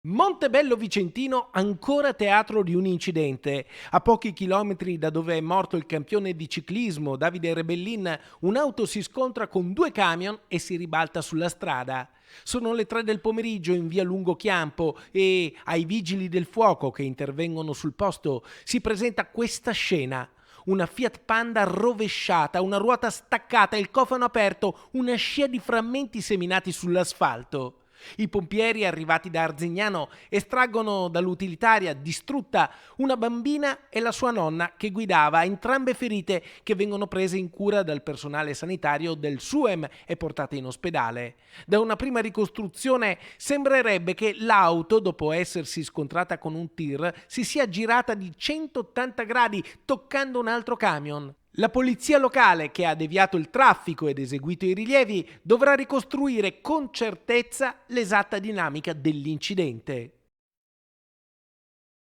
Montebello Vicentino ancora teatro di un incidente. A pochi chilometri da dove è morto il campione di ciclismo Davide Rebellin, un'auto si scontra con due camion e si ribalta sulla strada. Sono le 3 del pomeriggio in via Lungochiampo e ai vigili del fuoco che intervengono sul posto si presenta questa scena. Una Fiat Panda rovesciata, una ruota staccata, il cofano aperto, una scia di frammenti seminati sull'asfalto. I pompieri arrivati da Arzignano estraggono dall'utilitaria distrutta una bambina e la sua nonna che guidava, entrambe ferite che vengono prese in cura dal personale sanitario del SUEM e portate in ospedale. Da una prima ricostruzione sembrerebbe che l'auto, dopo essersi scontrata con un tir, si sia girata di 180 gradi toccando un altro camion. La polizia locale, che ha deviato il traffico ed eseguito i rilievi, dovrà ricostruire con certezza l'esatta dinamica dell'incidente.